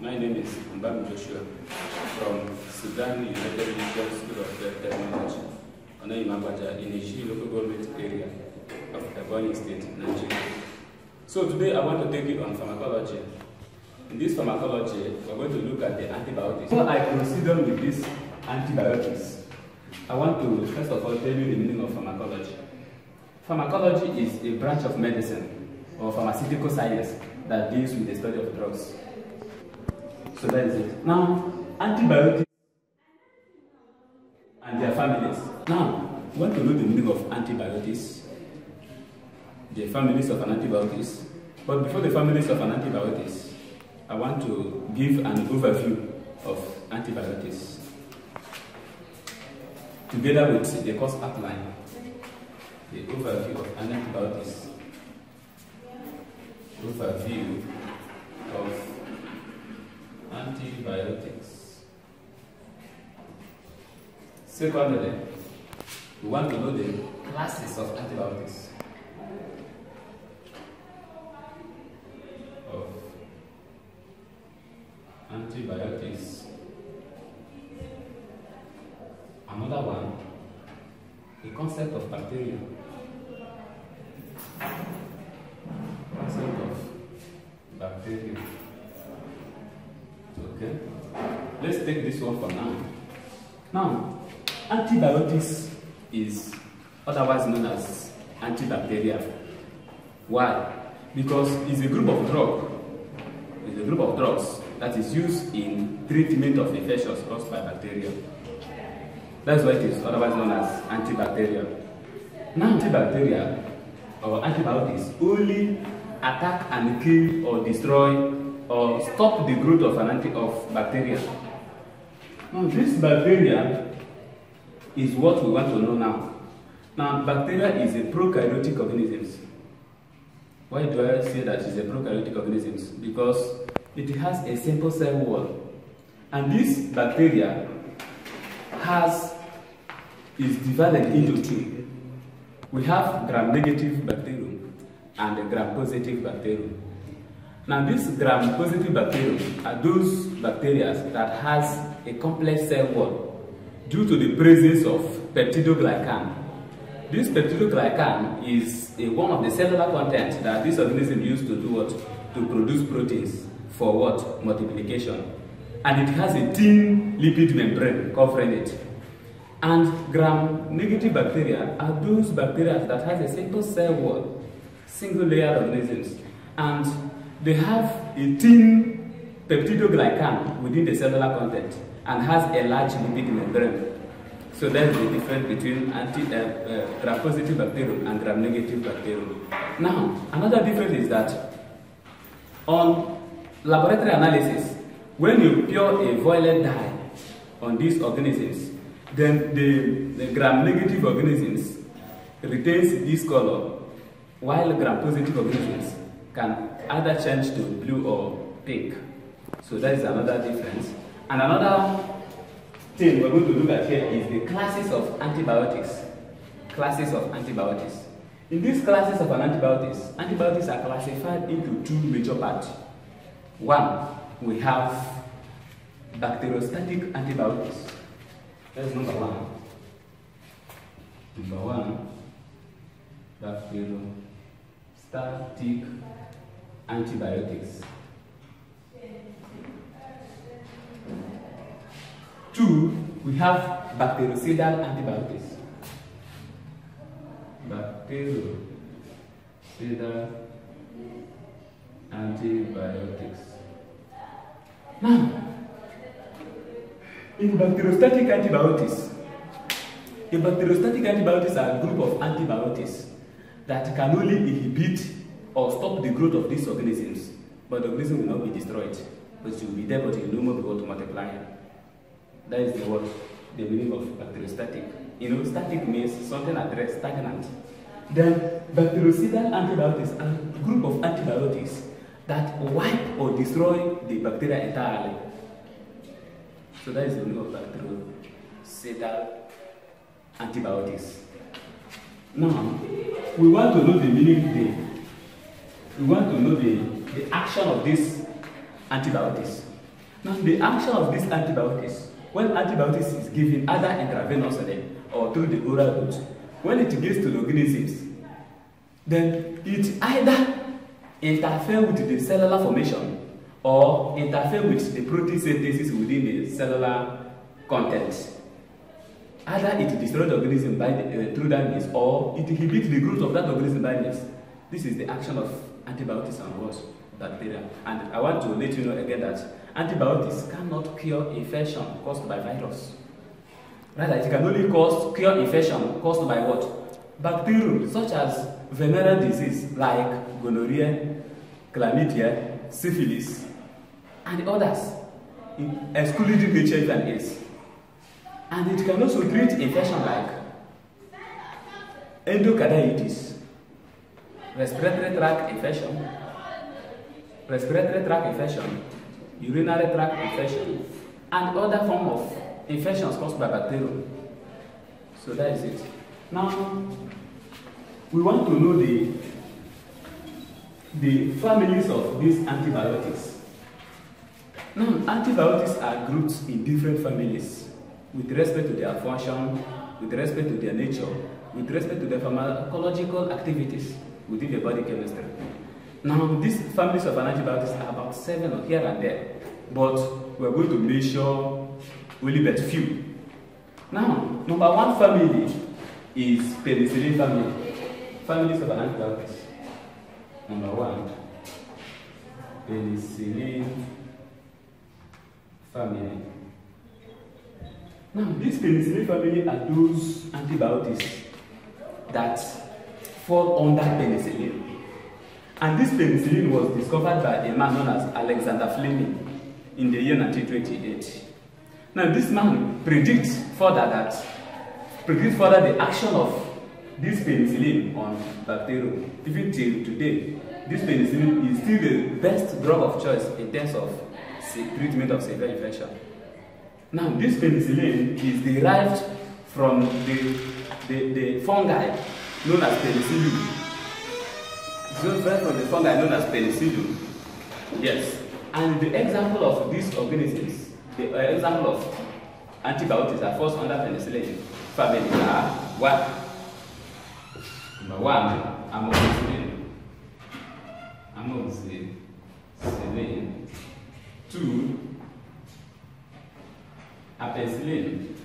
My name is Mbam Joshua from Sudan United Religious School of Technology, Onayimagbaja, in Ishi local government area of Ebonyi State, Nigeria. So today I want to take you on pharmacology. In this pharmacology, we're going to look at the antibiotics. Before I proceed on with these antibiotics, I want to first of all tell you the meaning of pharmacology. Pharmacology is a branch of medicine or pharmaceutical science that deals with the study of drugs. So that is it. Now, antibiotics and their families. Now, we want to know the meaning of antibiotics, the families of an antibiotics. But before the families of an antibiotics, I want to give an overview of antibiotics together with the course outline. The overview of an antibiotics. Overview of antibiotics. Secondly, we want to know the classes of antibiotics. Another one, the concept of bacteria. Concept of bacteria. Okay. Let's take this one for now. Now, antibiotics is otherwise known as antibacterial. Why? Because it's a group of drugs. It's a group of drugs that is used in treatment of infections caused by bacteria. That's why it is otherwise known as antibacterial. Now, antibacterial or antibiotics only attack and kill or destroy or stop the growth of bacteria. Now, this bacteria is what we want to know now. Now, bacteria is a prokaryotic organism. Why do I say that it's a prokaryotic organism? Because it has a simple cell wall. And this bacteria is divided into two. We have gram-negative bacterium and gram-positive bacterium. Now, this gram-positive bacterium are those bacteria that has a complex cell wall due to the presence of peptidoglycan. This peptidoglycan is one of the cellular contents that this organism used to do what? To produce proteins for what? Multiplication. And it has a thin lipid membrane covering it. And gram-negative bacteria are those bacteria that has a simple cell wall, single layer organisms, and they have a thin peptidoglycan within the cellular content and has a large lipid membrane. So that's the difference between gram-positive bacterium and gram-negative bacterium. Now, another difference is that on laboratory analysis, when you pour a violet dye on these organisms, then the gram-negative organisms retains this color, while gram-positive organisms can either change to blue or pink. So that is another difference. And another thing we're going to look at here is the classes of antibiotics. Classes of antibiotics. In these classes of antibiotics are classified into two major parts. One, we have bacteriostatic antibiotics. That's number one. Number one, bacteriostatic antibiotics. Two, we have bactericidal antibiotics. Bactericidal antibiotics. Now, in bacteriostatic antibiotics, the bacteriostatic antibiotics are a group of antibiotics that can only inhibit or stop the growth of these organisms, but the organism will not be destroyed, but it will be there, but it will no more be able to multiply. That is the meaning of bacteriostatic. You know, static means something at rest, stagnant. Then bactericidal antibiotics are a group of antibiotics that wipe or destroy the bacteria entirely. So that is the meaning of bactericidal antibiotics. Now, we want to know the meaning, we want to know the action of these antibiotics. Now, the action of these antibiotics, when antibiotics is given either intravenously or through the oral route, when it gets to the organisms, then it either interfere with the cellular formation or interfere with the protein synthesis within the cellular content. Either it destroys the organism by through that means, or it inhibits the growth of that organism by means. This is the action of antibiotics on what? Bacteria. And I want to let you know again that antibiotics cannot cure infection caused by virus. Rather, it can only cure infection caused by what? Bacterium, such as venereal disease like gonorrhea, chlamydia, syphilis, and others, excluding HIV and AIDS. And it can also treat infection like endocarditis, respiratory tract infection, urinary tract infection, and other form of infections caused by bacterium. So that is it. Now, we want to know the families of these antibiotics. Now, antibiotics are grouped in different families with respect to their function, with respect to their nature, with respect to their pharmacological activities within the body chemistry. Now, these families of antibiotics are about 7 here and there, but we're going to measure only but few. Now, number 1 family is penicillin family. Families of antibiotics. Number 1, penicillin family. Now, this penicillin family are those antibiotics that fall under penicillin. And this penicillin was discovered by a man known as Alexander Fleming in the year 1928. Now, this man predicts further the action of this penicillin on bacterium. Even till today, this penicillin is still the best drug of choice in terms of treatment of severe infection. Now, this penicillin is derived from the fungi known as penicillium. It's derived from the fungi known as penicillium. Yes. And the example of these organisms, the example of antibiotics that falls under penicillin family are 1. Number 1, amoxicillin. 2, ampicillin.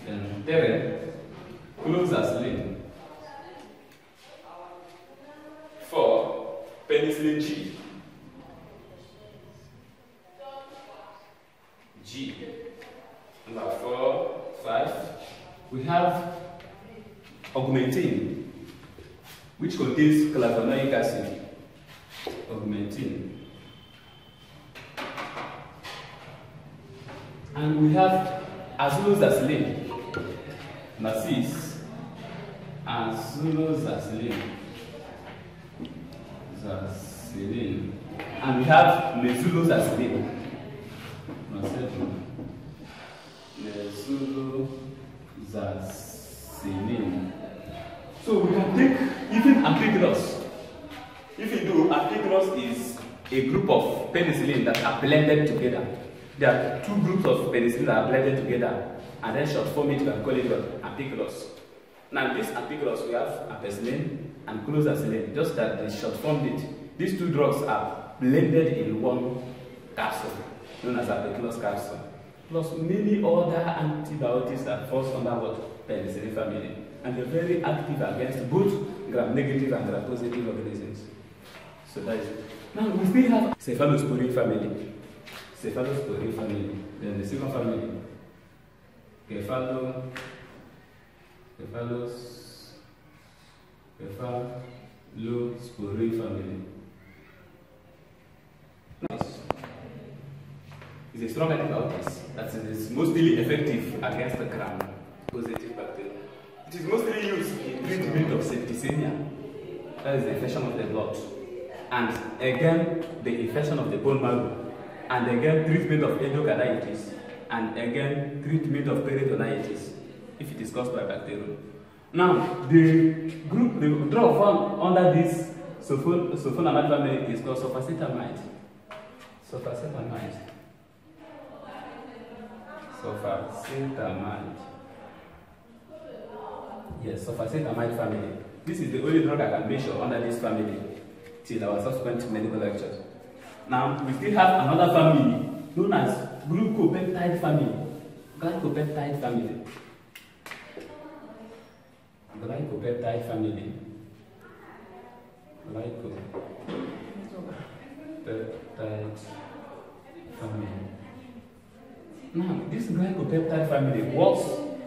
Then 3, clozacillin. 4, penicillin G. Number 4, 5. We have augmentin, which contains flavonoic acid. Augmentin. And we have azulazacillin. Number 6, azulazacillin. And we have mezulazacillin. Number 7, mezulazacillin. So we can take even ampicillus. If you do, ampicillus is a group of penicillin that are blended together. There are 2 groups of penicillin that are blended together, and then short form it, you can call it ampicillus. Now, this ampicillus, we have ampicillin and clozacillin, just that they short formed it. These 2 drugs are blended in one capsule, known as ampicillus capsule, plus many other antibiotics that falls under what? Penicillin family. And they're very active against both gram-negative and gram-positive organisms. So that is it. Now, we still have cephalosporin family. Cephalosporin family. Then the second family, cephalosporin family. Nice. It's a strong antibiotic that is mostly effective against the gram-positive bacteria. It is mostly used in treatment of septicemia, that is the infection of the blood, and again the infection of the bone marrow, and again treatment of endocarditis, and again treatment of peritonitis if it is caused by bacterium. Now, the drug found under this sulfonamide family is called sulfacetamide. Sulfacetamide. Yes, sulfacetamide family. This is the only drug I can measure under this family till our subsequent medical lectures. Now, we still have another family known as glucopeptide family. Glycopeptide family. Glycopeptide family. Glycopeptide family. Now, this glycopeptide family works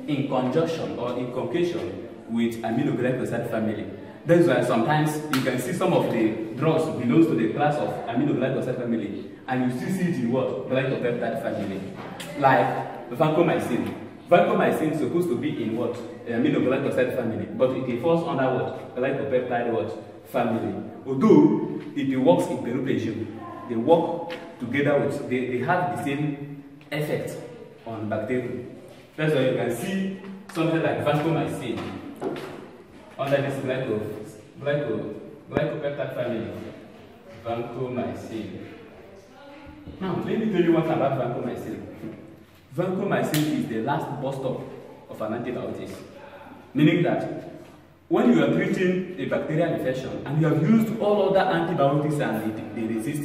in conjunction or in conjunction with aminoglycoside family. That's why sometimes you can see some of the drugs belongs to the class of aminoglycoside family, and you still see it in what? Glycopeptide family. Like vancomycin. Vancomycin is supposed to be in what? Aminoglycoside family, but it falls under what? Glycopeptide what? Family. Although it works in peroxisome, they work together with, they have the same effect on bacteria. That's why you can see something like vancomycin under this glycopeptide family. Vancomycin. Now, let me tell you what about vancomycin. Vancomycin is the last bus stop of an antibiotic, meaning that when you are treating a bacterial infection and you have used all other antibiotics and they resist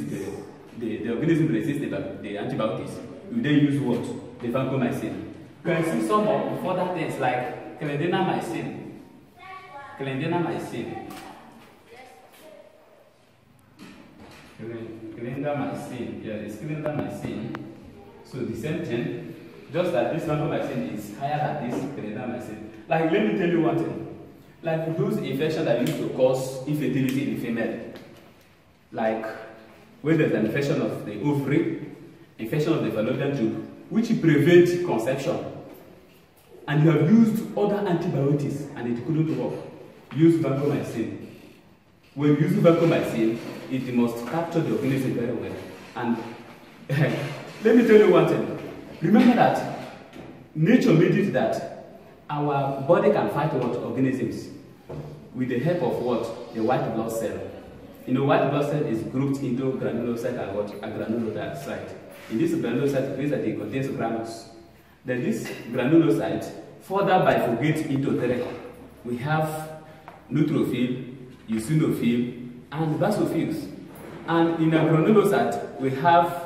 the organism resists the antibiotics, you then use what? The vancomycin. You can see some of other things like clindamycin. Clindamycin, yeah, it's clindamycin. So the same thing, just that this vancomycin is higher than this clindamycin. Like, let me tell you one thing. Like those infections that used to cause infertility in female, like when there's an infection of the ovary, infection of the fallopian tube, which prevents conception, and you have used other antibiotics and it couldn't work, use vancomycin. When you use vancomycin, it must capture the organism very well. And let me tell you one thing. Remember that nature made it that our body can fight what? Organisms with the help of what? The white blood cell. You know, white blood cell is grouped into granulocyte and what? A granulocyte. In this granulocyte, it means that it contains granules. Then this granulocyte further bifurcates into three. We have neutrophil, eosinophil, and basophils. And in a granulocyte, we have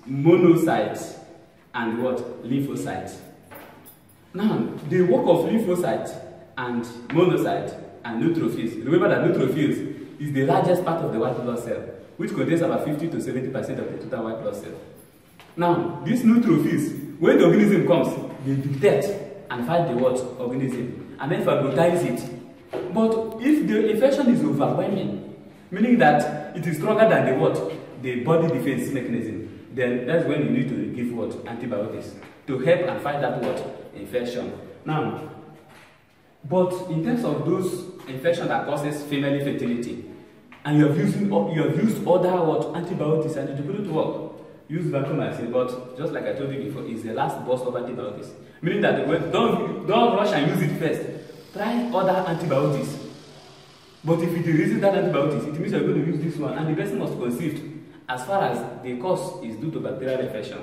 monocytes and what? Lymphocytes. Now, the work of lymphocytes and monocytes and neutrophils. Remember that neutrophils is the largest part of the white blood cell, which contains about 50 to 70% of the total white blood cell. Now, these neutrophils, when the organism comes, they detect and fight the what? Organism, and then phagocytize it. But if the infection is overwhelming, meaning that it is stronger than the what? The body defense mechanism, then that's when you need to give what? Antibiotics to help and fight that what? Infection. Now, but in terms of those infections that causes female infertility, and you have used other what? Antibiotics and it couldn't work, use vancomycin. But just like I told you before, it's the last burst of antibiotics, meaning that don't rush and use it first. Try other antibiotics. But if it resists that antibiotics, it means you're going to use this one, and the person must conceive as far as the cause is due to bacterial infection.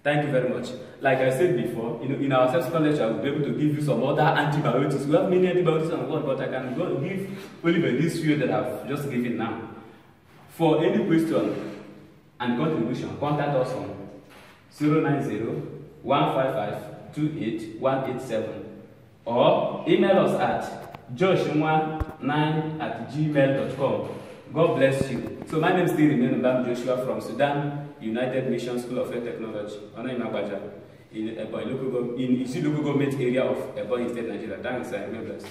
Thank you very much. Like I said before, in our subsequent lecture, we'll be able to give you some other antibiotics. We have many antibiotics on board, but I can go give only by this few that I've just given now. For any question and contribution, contact us on 090-155-28187 or email us at joshua9@gmail.com. God bless you. So my name still remains Mbam Joshua from Sudan United Mission School of Health Technology, in Isi local government area of Ebonyi State, Nigeria. Thanks, and God bless.